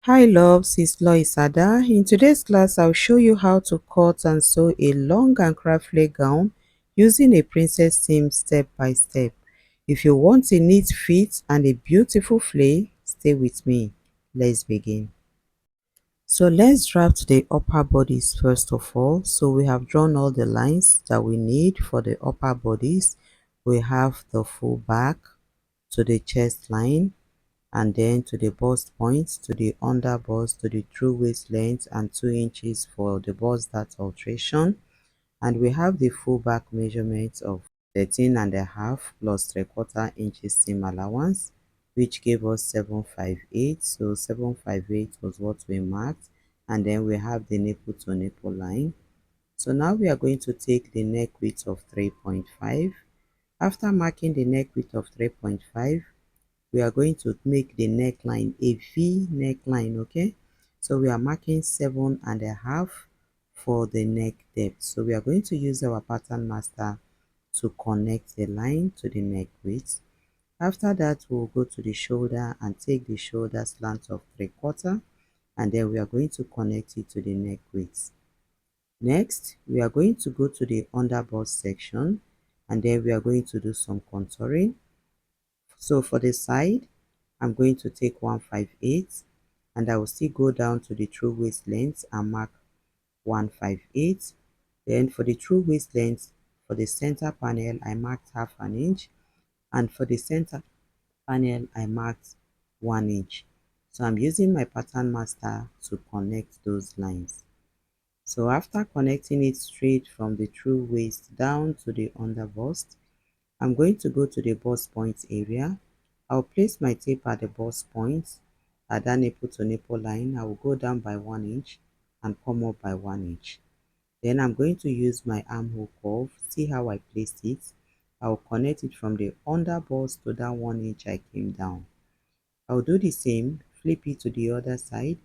Hi loves, it's Lois Addah. In today's class, I'll show you how to cut and sew a long Ankara flare gown using a princess seam step by step. If you want a neat fit and a beautiful flare, stay with me. Let's begin. So let's draft the upper bodice first of all. So we have drawn all the lines that we need for the upper bodice. We have the full back to the chest line, and then to the bust point, to the under bust, to the true waist length, and 2 inches for the bust dart alteration. And we have the full back measurement of 13.5 plus 3/4 inches seam allowance, which gave us 758. So 758 was what we marked, and then we have the nipple to nipple line. So now we are going to take the neck width of 3.5. After marking the neck width of 3.5, we are going to make the neckline a V neckline. Okay, so we are marking 7.5 for the neck depth. So we are going to use our pattern master to connect the line to the neck width. After that, we'll go to the shoulder and take the shoulder slant of 3/4, and then we are going to connect it to the neck width. Next, we are going to go to the under bust section, and then we are going to do some contouring. So for the side, I'm going to take 158, and I will still go down to the true waist length and mark 158. Then for the true waist length, for the center panel, I marked 1/2 inch, and for the center panel, I marked 1 inch. So I'm using my pattern master to connect those lines. So after connecting it straight from the true waist down to the under bust, I'm going to go to the bust point area. I'll place my tape at the bust point. At that nipple to nipple line, I will go down by 1 inch and come up by 1 inch. Then I'm going to use my armhole curve. See how I placed it. I will connect it from the under bust to that 1 inch I came down. I'll do the same, flip it to the other side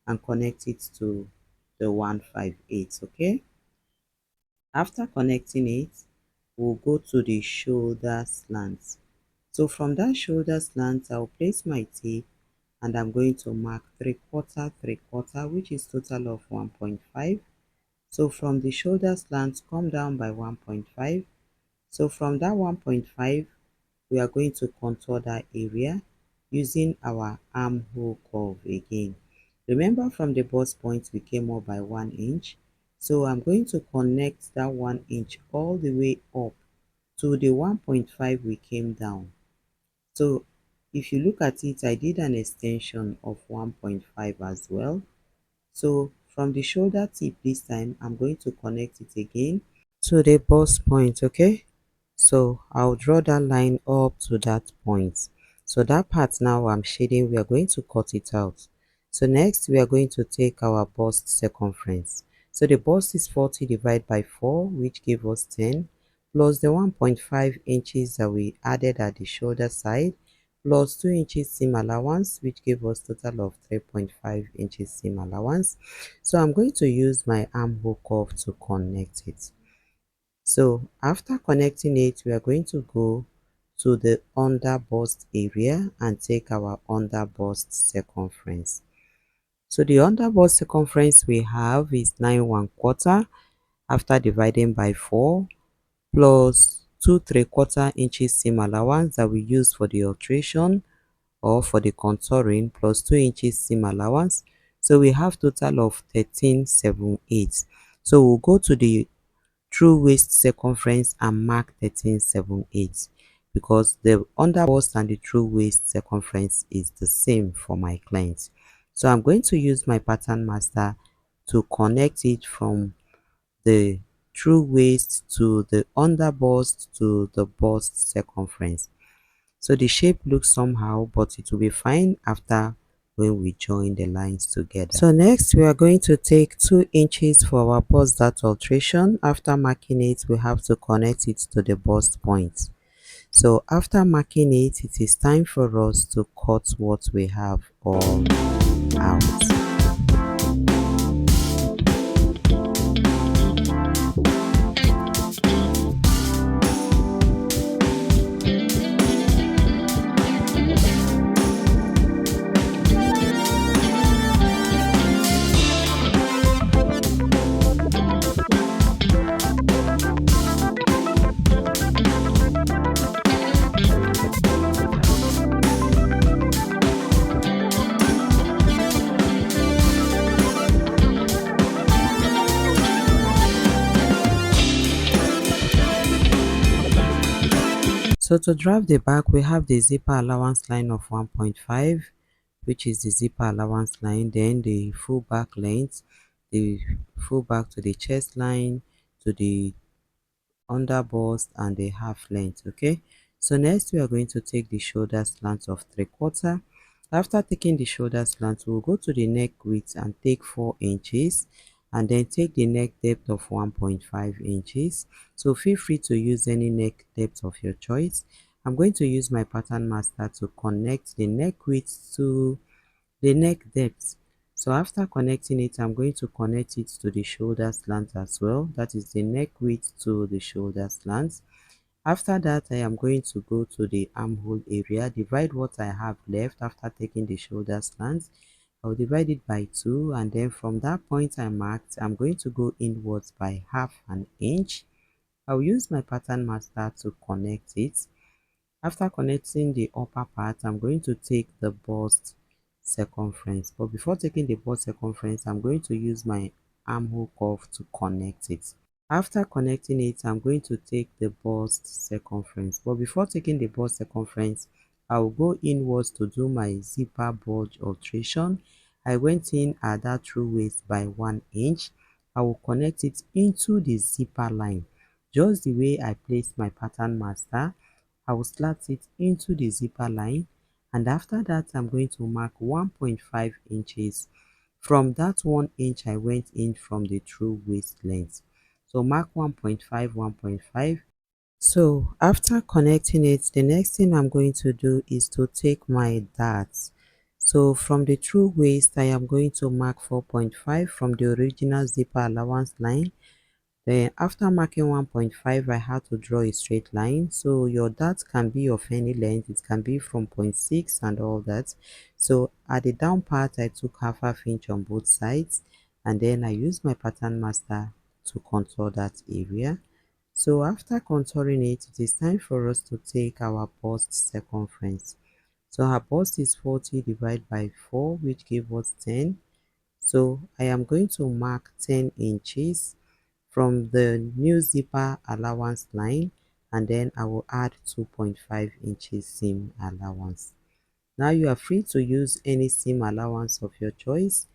and connect it to the 158. Okay, after connecting it, we'll go to the shoulder slant. So from that shoulder slant, I'll place my tape and I'm going to mark 3/4, which is total of 1.5. So from the shoulder slant, come down by 1.5. So from that 1.5, we are going to contour that area using our armhole curve again. Remember, from the bust point, we came up by 1 inch. So I'm going to connect that 1 inch all the way up to the 1.5 we came down. So if you look at it, I did an extension of 1.5 as well. So from the shoulder tip this time, I'm going to connect it again to the bust point. Okay, so I'll draw that line up to that point. So that part now I'm shading, we are going to cut it out. So next we are going to take our bust circumference. So the bust is 40 divided by 4, which gave us 10, plus the 1.5 inches that we added at the shoulder side, plus 2 inches seam allowance, which gave us total of 3.5 inches seam allowance. So I'm going to use my armhole curve to connect it. So after connecting it, we are going to go to the under bust area and take our under bust circumference. So the under bust circumference we have is 9 1/4 after dividing by 4, plus 2 3/4 inches seam allowance that we use for the alteration or for the contouring, plus 2 inches seam allowance. So we have total of 13.78. So we'll go to the true waist circumference and mark 13.78 because the under bust and the true waist circumference is the same for my clients. So I'm going to use my pattern master to connect it from the true waist to the under bust to the bust circumference. So the shape looks somehow, but it will be fine after when we join the lines together. So next we are going to take 2 inches for our bust dart alteration. After marking it, we have to connect it to the bust point. So after marking it, it is time for us to cut what we have all out. So to draft the back, we have the zipper allowance line of 1.5, which is the zipper allowance line, then the full back length, the full back to the chest line, to the under bust, and the half length. Okay, so next we are going to take the shoulder slant of 3/4. After taking the shoulder slant, we'll go to the neck width and take 4 inches, and then take the neck depth of 1.5 inches. So feel free to use any neck depth of your choice. I'm going to use my pattern master to connect the neck width to the neck depth. So after connecting it, I'm going to connect it to the shoulder slant as well. That is the neck width to the shoulder slant. After that, I am going to go to the armhole area, divide what I have left after taking the shoulder slant. I'll divide it by 2, and then from that point I marked, I'm going to go inwards by half an inch. I'll use my pattern master to connect it. After connecting the upper part, I'm going to take the bust circumference. But before taking the bust circumference, I'm going to use my armhole curve to connect it. After connecting it, I'm going to take the bust circumference. But before taking the bust circumference, I will go inwards to do my zipper bulge alteration. I went in at that true waist by 1 inch. I will connect it into the zipper line, just the way I placed my pattern master. I will slat it into the zipper line, and after that I'm going to mark 1.5 inches from that 1 inch I went in from the true waist length. So mark 1.5, 1.5. So after connecting it, the next thing I'm going to do is to take my darts. So from the true waist, I am going to mark 4.5 from the original zipper allowance line. Then after marking 1.5, I had to draw a straight line. So your dart can be of any length. It can be from 0.6 and all that. So at the down part, I took half inch on both sides, and then I used my pattern master to contour that area. So after contouring it, it is time for us to take our bust circumference. So our bust is 40 divided by 4, which gave us 10. So I am going to mark 10 inches from the new zipper allowance line, and then I will add 2.5 inches seam allowance. Now you are free to use any seam allowance of your choice,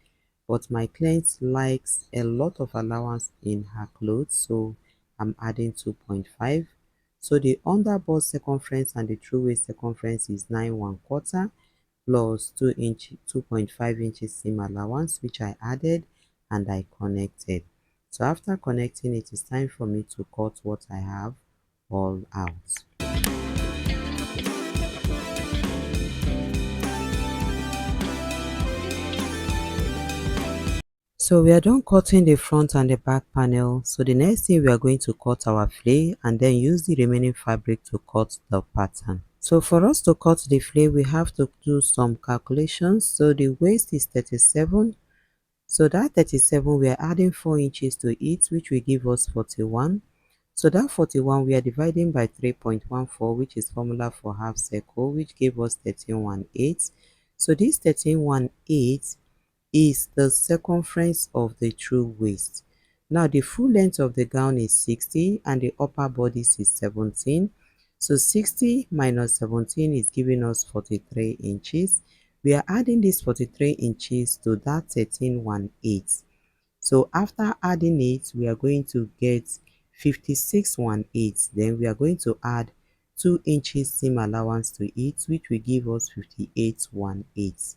but my client likes a lot of allowance in her clothes, so I'm adding 2.5. So the under bust circumference and the true waist circumference is 9 1/4 plus 2.5 inches seam allowance, which I added and I connected. So after connecting, it is time for me to cut what I have all out. So we are done cutting the front and the back panel. So the next thing, we are going to cut our flay and then use the remaining fabric to cut the pattern. So for us to cut the flay, we have to do some calculations. So the waist is 37. So that 37, we are adding 4 inches to it, which will give us 41. So that 41, we are dividing by 3.14, which is formula for half circle, which gave us 13.18. So this 13.18 is the circumference of the true waist. Now the full length of the gown is 60 and the upper bodice is 17. So 60 minus 17 is giving us 43 inches. We are adding this 43 inches to that 13.18. So after adding it, we are going to get 56.18. Then we are going to add 2 inches seam allowance to it, which will give us 58.18.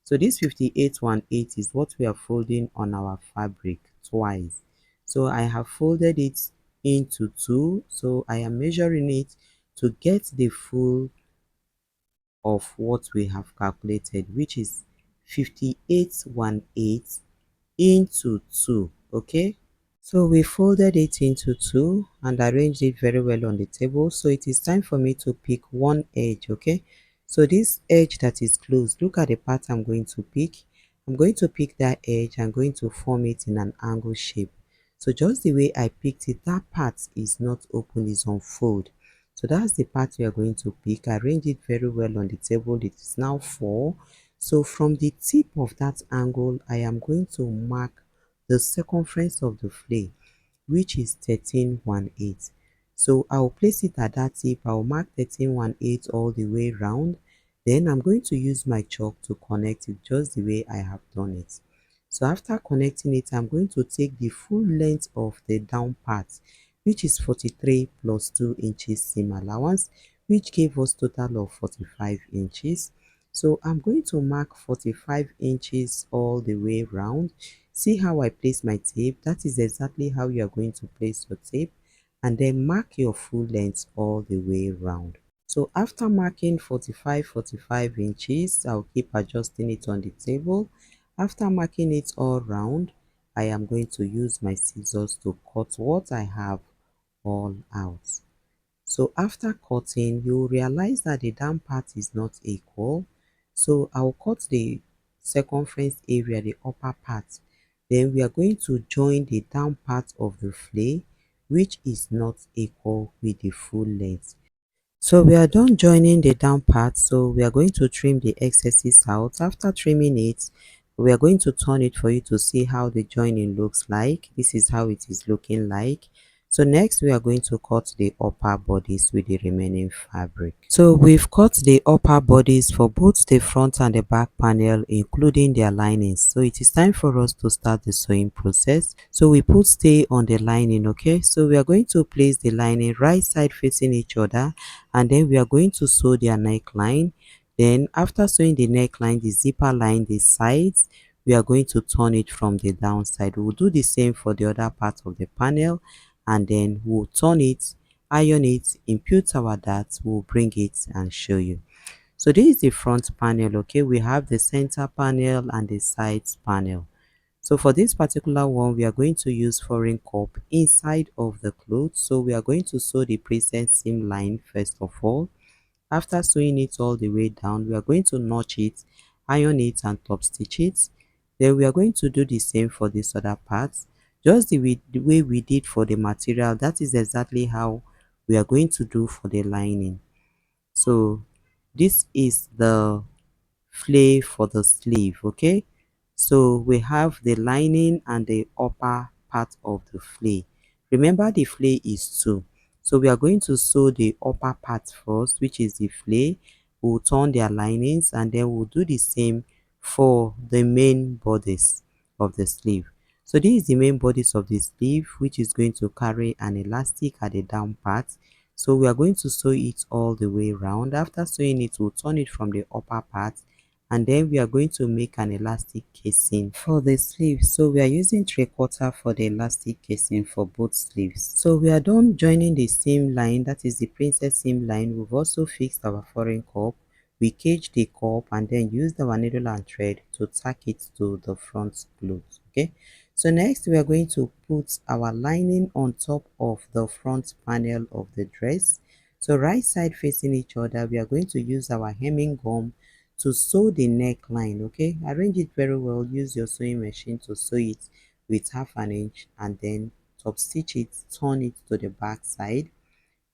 So this 58.18 is what we are folding on our fabric twice. So I have folded it into 2. So I am measuring it to get the full of what we have calculated, which is 58.18 into 2. Okay, so we folded it into 2 and arranged it very well on the table. So it is time for me to pick one edge. Okay, so this edge that is closed, look at the part I'm going to pick. I'm going to pick that edge. I'm going to form it in an angle shape. So just the way I picked it, that part is not open, is unfold. So that's the part we are going to pick. Arrange it very well on the table. It is now 4. So from the tip of that angle, I am going to mark the circumference of the flay, which is 13.18. So I'll place it at that tip. I'll mark 13 1/8 all the way round. Then I'm going to use my chalk to connect it just the way I have done it. So after connecting it, I'm going to take the full length of the down part, which is 43 plus 2 inches seam allowance, which gave us total of 45 inches. So I'm going to mark 45 inches all the way round. See how I place my tape? That is exactly how you are going to place your tape, and then mark your full length all the way round. So after marking 45 inches, I'll keep adjusting it on the table. After marking it all round, I am going to use my scissors to cut what I have all out. So after cutting, you realize that the down part is not equal. So I'll cut the circumference area, the upper part. Then we are going to join the down part of the flay, which is not equal with the full length. So we are done joining the down part, so we are going to trim the excesses out. After trimming it, we are going to turn it for you to see how the joining looks like. This is how it is looking like. So next we are going to cut the upper bodies with the remaining fabric. So we've cut the upper bodies for both the front and the back panel, including their linings. So it is time for us to start the sewing process. So we put stay on the lining. Okay, so we are going to place the lining right side facing each other, and then we are going to sew their neckline. Then after sewing the neckline, the zipper line, the sides, we are going to turn it from the downside. We'll do the same for the other part of the panel, and then we'll turn it, iron it, impute our darts, we'll bring it and show you. So this is the front panel. Okay, we have the center panel and the sides panel. So for this particular one, we are going to use foreign cup inside of the cloth. So we are going to sew the preset seam line first of all. After sewing it all the way down, we are going to notch it, iron it, and top stitch it. Then we are going to do the same for this other part, just the way we did for the material. That is exactly how we are going to do for the lining. So this is the flay for the sleeve. Okay, so we have the lining and the upper part of the flay. Remember, the flay is two, so we are going to sew the upper part first, which is the flay. We'll turn their linings, and then we'll do the same for the main bodice of the sleeve. So this is the main bodice of the sleeve, which is going to carry an elastic at the down part. So we are going to sew it all the way around. After sewing it, we'll turn it from the upper part, and then we are going to make an elastic casing for the sleeves. So we are using 3/4 for the elastic casing for both sleeves. So we are done joining the seam line, that is the princess seam line. We've also fixed our foreign cup. We caged the cup and then used our needle and thread to tack it to the front cloth. Okay, so next we are going to put our lining on top of the front panel of the dress. So right side facing each other, we are going to use our hemming gum to sew the neckline. Okay, arrange it very well. Use your sewing machine to sew it with 1/2 inch, and then top stitch it, turn it to the back side.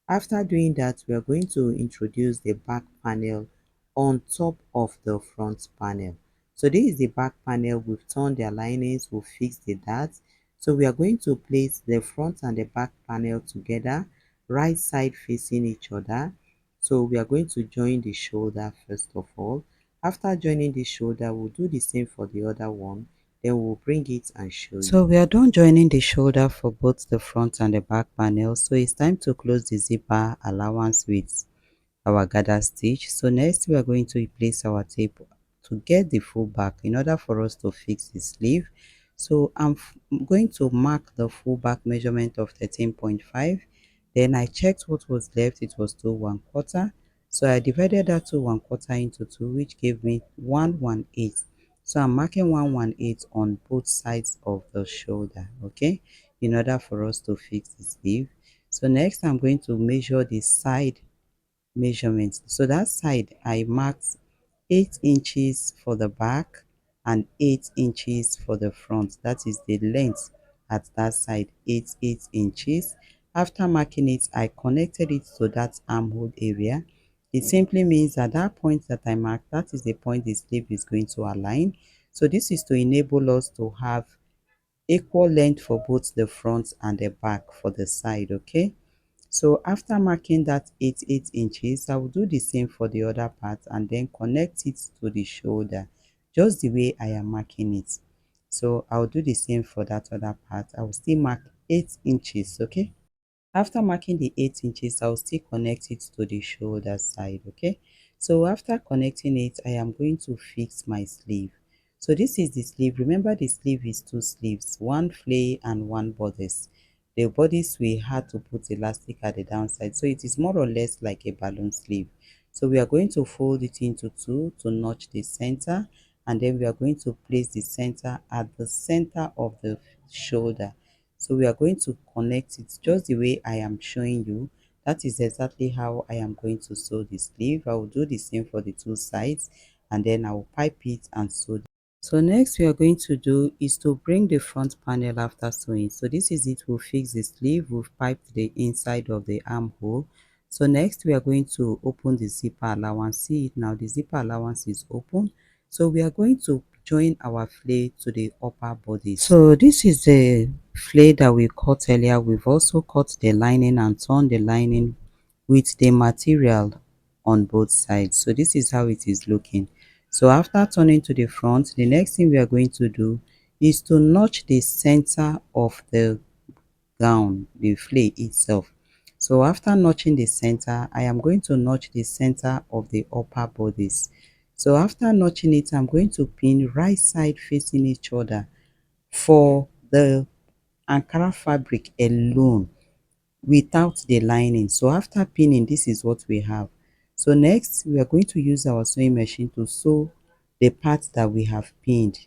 After doing that, we are going to introduce the back panel on top of the front panel. So this is the back panel. We've turned their linings, we've fixed the darts. So we are going to place the front and the back panel together, right side facing each other. So we are going to join the shoulder first of all. After joining the shoulder, we'll do the same for the other one. Then we'll bring it and show you. So we are done joining the shoulder for both the front and the back panel. So it's time to close the zipper allowance with our gather stitch. So next we are going to place our tape to get the full back in order for us to fix the sleeve. So I'm going to mark the full back measurement of 13.5. Then I checked what was left. It was 2 1/4. So I divided that to 1/4 into 2, which gave me 1/1/8. So I'm marking 1/1/8 on both sides of the shoulder, okay, in order for us to fix the sleeve. So next I'm going to measure the side measurements. So that side I marked 8 inches for the back and 8 inches for the front. That is the length at that side, 8 inches. After marking it, I connected it to that armhole area. It simply means that that point that I marked, that is the point the sleeve is going to align. So this is to enable us to have equal length for both the front and the back for the side. Okay, So after marking that 8 inches, I will do the same for the other part and then connect it to the shoulder just the way I am marking it. So I'll do the same for that other part. I will still mark 8 inches, okay? After marking the 8 inches, I'll still connect it to the shoulder side, okay? So after connecting it, I am going to fix my sleeve. So this is the sleeve. Remember, the sleeve is two sleeves, one flay and one bodice. The bodice, we had to put elastic at the downside, so it is more or less like a balloon sleeve. So we are going to fold it into two to notch the center, and then we are going to place the center at the center of the shoulder. So we are going to connect it just the way I am showing you. That is exactly how I am going to sew the sleeve. I will do the same for the two sides, and then I will pipe it and sew. So next we are going to do is to bring the front panel after sewing. So this is it. We'll fix the sleeve. We've piped the inside of the armhole. So next we are going to open the zipper allowance. See it now, the zipper allowance is open. So we are going to join our flay to the upper body. So this is the flay that we cut earlier. We've also cut the lining and torn the lining with the material on both sides. So this is how it is looking. So after turning to the front, the next thing we are going to do is to notch the center of the gown, the flay itself. So after notching the center, I am going to notch the center of the upper bodice. So after notching it, I'm going to pin right side facing each other for the Ankara fabric alone, without the lining. So after pinning, this is what we have. So next we are going to use our sewing machine to sew the part that we have pinned.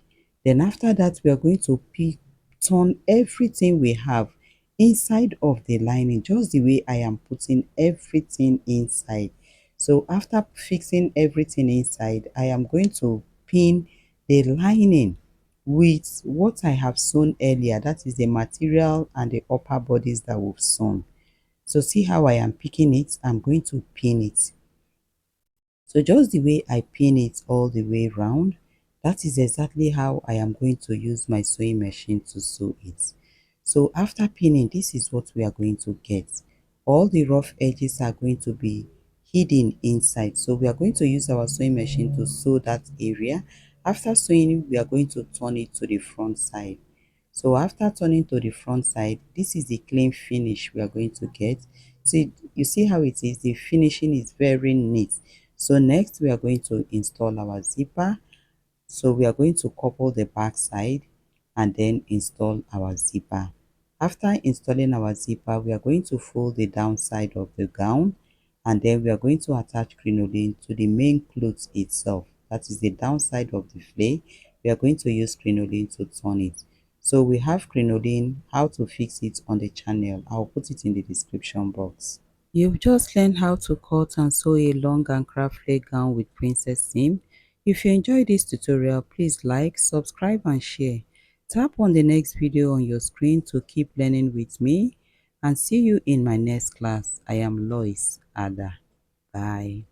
Then after that we are going to turn everything we have inside of the lining just the way I am putting everything inside. So after fixing everything inside, I am going to pin the lining with what I have sewn earlier, that is the material and the upper bodies that we've sewn. So see how I am picking it, I'm going to pin it. So just the way I pin it all the way round, that is exactly how I am going to use my sewing machine to sew it. So after pinning, this is what we are going to get. All the rough edges are going to be hidden inside. So we are going to use our sewing machine to sew that area. After sewing, we are going to turn it to the front side. So after turning to the front side, this is the clean finish we are going to get. See, you see how it is, the finishing is very neat. So next we are going to install our zipper. So we are going to couple the back side and then install our zipper. After installing our zipper, we are going to fold the downside of the gown, and then we are going to attach crinoline to the main clothes itself. That is the downside of the flay. We are going to use crinoline to turn it. So we have crinoline, how to fix it on the channel. I'll put it in the description box. You've just learned how to cut and sew a long and flay gown with princess seam. If you enjoyed this tutorial, please like, subscribe and share. Tap on the next video on your screen to keep learning with me, and see you in my next class. I am Lois, Addah. Bye.